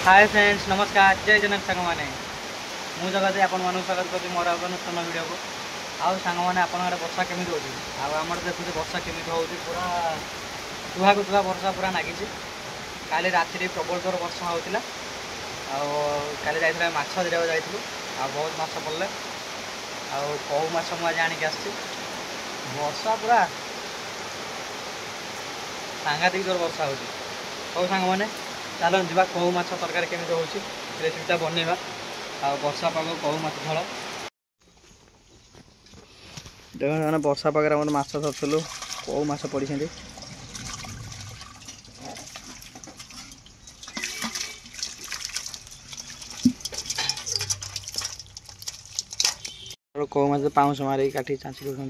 Hi friends नमस्कार जय जनक सांग मैंने मुझे जगह आपण मानक स्वागत कर मोर नूतन वीडियो को आउ सांग मैंने आप वर्षा केमी हो आम देखुचे वर्षा केमी हो पूरा तुहा को तुहा वर्षा पूरा नागिची काली राति प्रबल जोर वर्षा होता काली जाइए माछ धरिया जाइलु आ बहुत माछ पड़े आउ माछ मुझे आणिक आसी वर्षा पूरा सांघातिक जोर वर्षा हो सांग मैंने चलो जा कौ माछ तरकारी केमी हो रेसीपीटा बनवा आ वर्षा पाग कौ माछ झोल देख वर्षा पागे मत माछ धरलु कौ माछ पड़ी कौ माछ पाउस मारिक काटी चाँची दौरान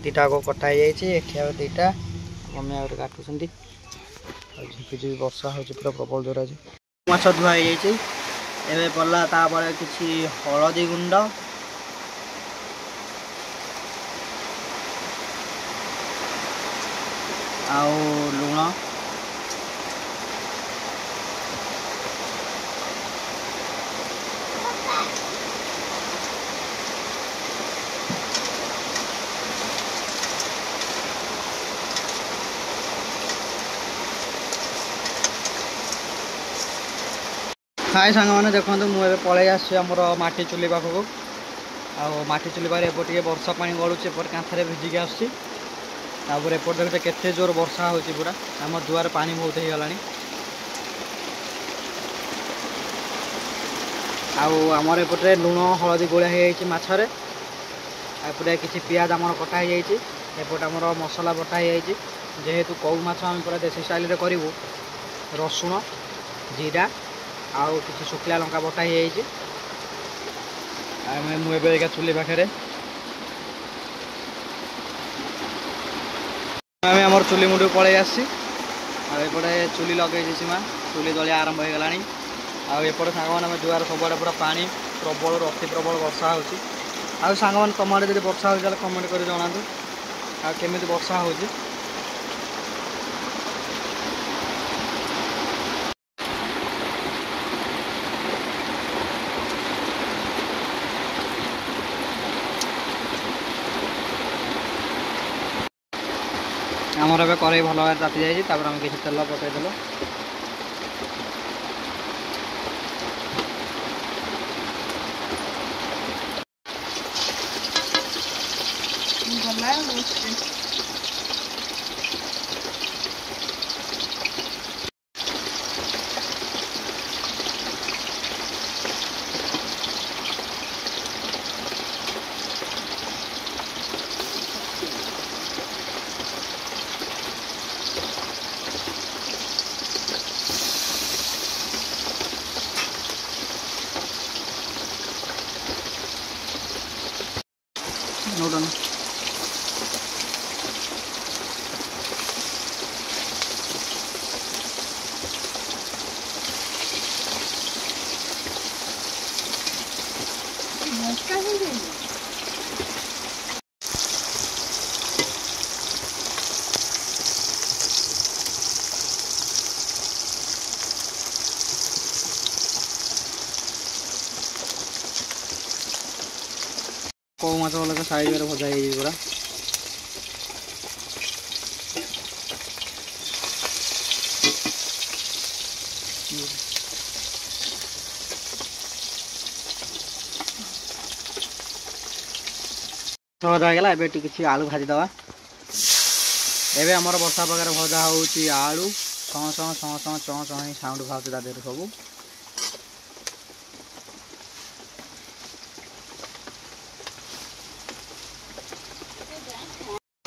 दीटा को कटा हो दीटा मम्मी आगे काटुंट झिपी वर्षा हो पूरा प्रबल जोर आज माछ धुआ हो पड़ा तापर किसी हलदी गुंड आउ लुण हाय सांग मैंने देखो मुझे पलि आमर माटी चुली पाखक आटी चुली पाखे एपटे वर्षा पानी गलुचे कांथरे भिजिकी आसपर एपट देखते केते जोर वर्षा हो पूरा आम दुआर पानी बहुत हो गला आमर एपटे लुण हलदी गोलिया हो मछरे एपटे किसी पियाज आम कटा एपटे आमर मसला बटा हो जेहेतु कौ माछ आम पूरा देसी स्टाइल करूँ रसुण जीरा आउ किसी शुखला लंका बटा मुझे चुली पाखे आम चुली मुंड पलि आसपटे चुली लगे सीमा चुली दलिया आरंभ हो गला आउपटे सांग मैंने दुआर सब पूरा पानी प्रबल अति प्रबल वर्षा हो सांग मैंने तुम आड़े जब वर्षा हो कमेंट कर जनातु आमी वर्षा हो आमर ए कड़े भल भाव ताती जाइए आम किसी तेल पकईदेल नोडन कौ माछ वाला साइज में भजा हो पूरा भजा होगा ए किसी आलू भाजीदे एवं आमर वर्षा पाखे भजा हो आलू सं सं सं सं चं चं साउंड बाहर ता देह सब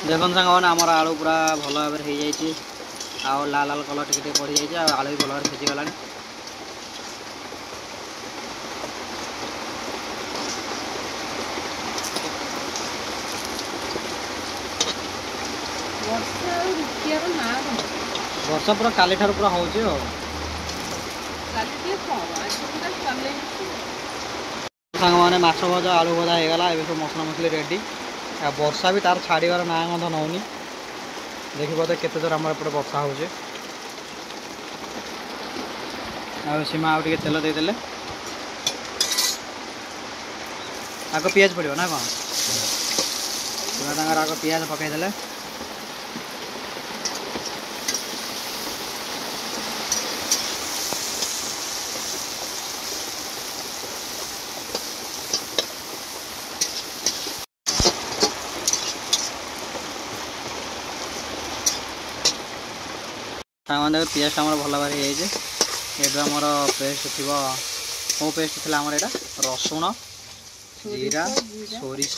देखन सांग मैंने आमर आलू पूरा भल भाव हो लाल लाल कलर टे पड़ जाए आलू भी भल भाव सीझी गला वर्षा पूरा काली ठार पूरा हो सांग मैंने माछ भजा आलू भजा हो गला सब मसला मसली रेडी वर्षा भी तार छाड़बार ना नौनी देखिए केते जोर आम एपटे वर्षा हो ଆଉ ସୀମା ଆଉ ଟିକେ ତେଲ ଦେଇଦେଲେ ଆଗ ପିଆଜ ପଡ଼ିବ ନା କ'ଣ? ସୀମା ତାଙ୍କର ଆଗ ପିଆଜ ପକାଇଦେଲେ। सामान देखो पेस्ट आम भल भाव हो आमर पेस्ट थी कौ पेस्ट थी आमर यहाँ रसुण जीरा सोरिष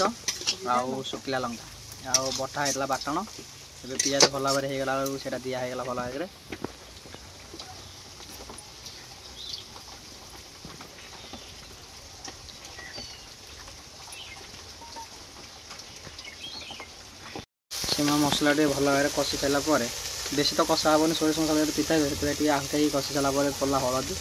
आउ शुखला लंका आउ बटा होता बाटण ए पिज भल भाव होगला बेलू दिहला भल भाव सीमा मसला टे भल भाव कषि सारापर बेसी तो कषा हेनी सोरिष मसला पिता से हल्का ही कषि सारापर पड़ा हलदी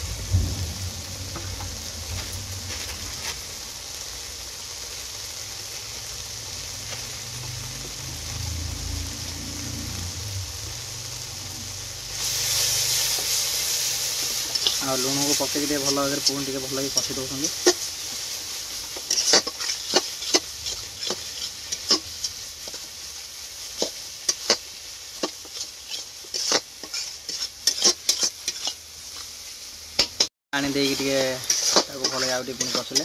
आ लुण को पकईक भल भाव पुणी टे भल कषि दौरान पानी देकी भल आउ पुणी कषिले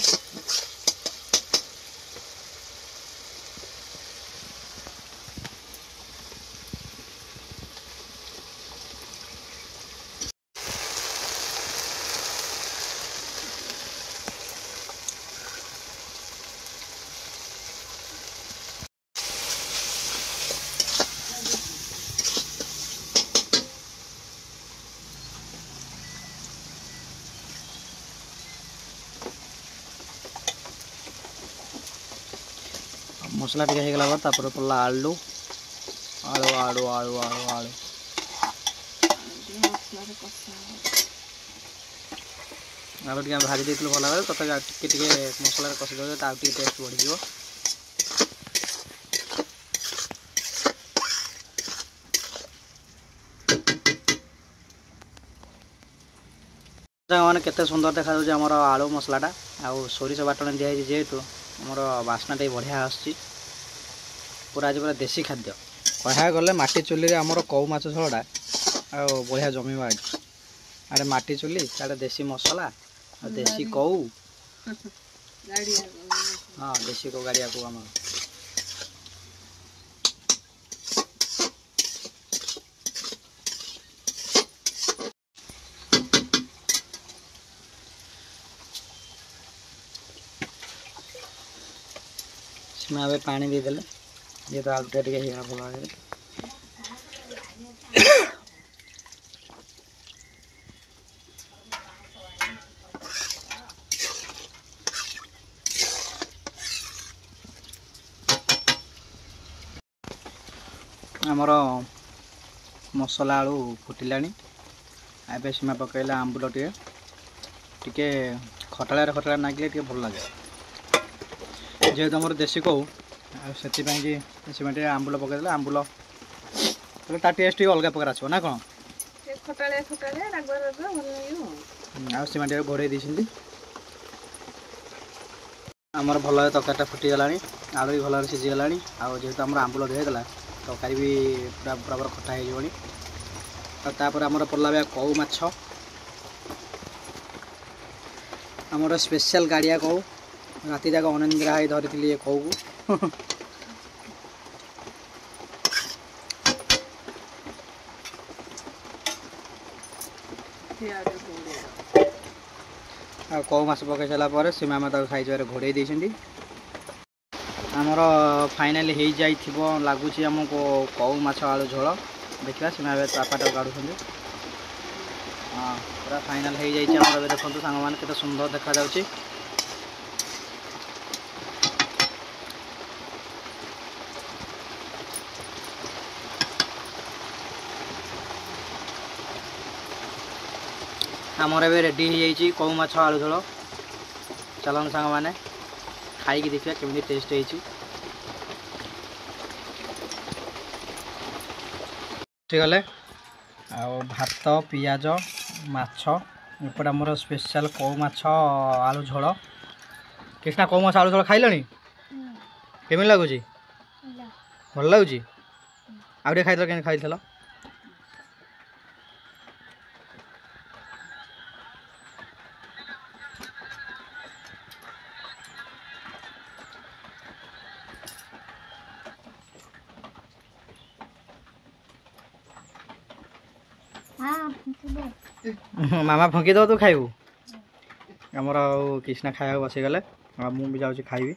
मसला टे होगला पर पड़ा आलू आलू आलू आलू आलू आलू आलू टे भाजी देते भल भाव तथा टे मसला कषि दे टेस्ट बढ़ मैंने केते सुंदर देखा आमर आलू मसलाटा आउ सोरिष बाटण दिखाई जेहेतु आमर बास्ना टे बढ़िया आसूँ पूरा आज पूरा देसी खाद्य कह गले माटी चुली आमर कौ माछ झोलटा आ बढ़िया जमीवा आड़े माटी चुली आड़े देसी मसला देसी कौ हाँ देसी कौ गाड़िया को आम सीमा ए पानी देदेले ये तो आलूटा टे भल भाव आमर मसला आलू फुटिला ए सीमा पकईला आंबुल टे खटाड़ा खटाड़ा नागिले भल लगे जेहेतु आम देसी कौ से सीमा टे आंबुल पकईदे आंबुल ता टेस्ट अलग प्रकार आसो ना कौन आ सीमा टे घोड़े देती आमर भल भाव तरकारीटा फुटीगला आलू भी भल भाव सीझीगला आजेतु आम आंबुल दिहला तरकारी भी पूरा बराबर खटा होपर आमर पड़ा कौ माछ आमर स्पेशल गाड़िया कौ राति जाक अनिंद्रा है धरी कौ को कौ माछ पकई सारापर सीमा में साइज घोड़े देती आमर फाइनाली हो जाइए लगुच आमको कौ माछ आलू झोल देखा सीमा चापाटा काढ़ुं हाँ पूरा फाइनाल हो जाइए देखो सांग मैंने केते सुंदर देखा जाउछि आमर ए रेडी हो जाइए कौ माछ आलू झोल चलन सांग मैंने खाई देखिए केमी टेस्ट गले आ भात पियाज माछ एपटे आमर स्पेशल कौ माछ आलू झोल। कृष्णा कौ माछ आलू झोल खाइलनी केमी लगुच भल लगुच आउ खाई के खाई मामा फंकी दो तू खाइबू आमर कृष्णा खाया बसीगले मुझे जाऊँ खाइबी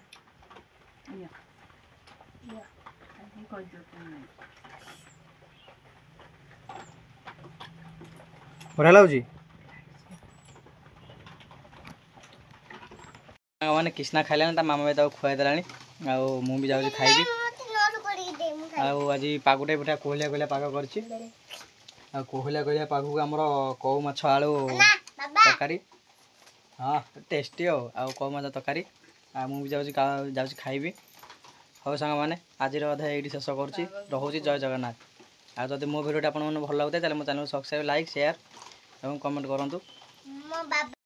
बढ़िया लगुच मैंने कृष्णा खाइलानी मामा भी खुआई देला भी जाऊँ खाइबी आज पागुटे पिठा कोहलिया कोहलिया पाग कर कोहलिया कोहलिया पाग को आमर कौ माछ आलू तरकारी हाँ टेस्टी कौ माछ तरकारी मुझे जाऊँ खाइबी। हाँ सांग मैंने आज अधा ये शेष करुँच जय जगन्नाथ। आदि मो भिडियो आप भल लगुता है मो चैनल सब्सक्राइब लाइक शेयर और कमेंट करूँ।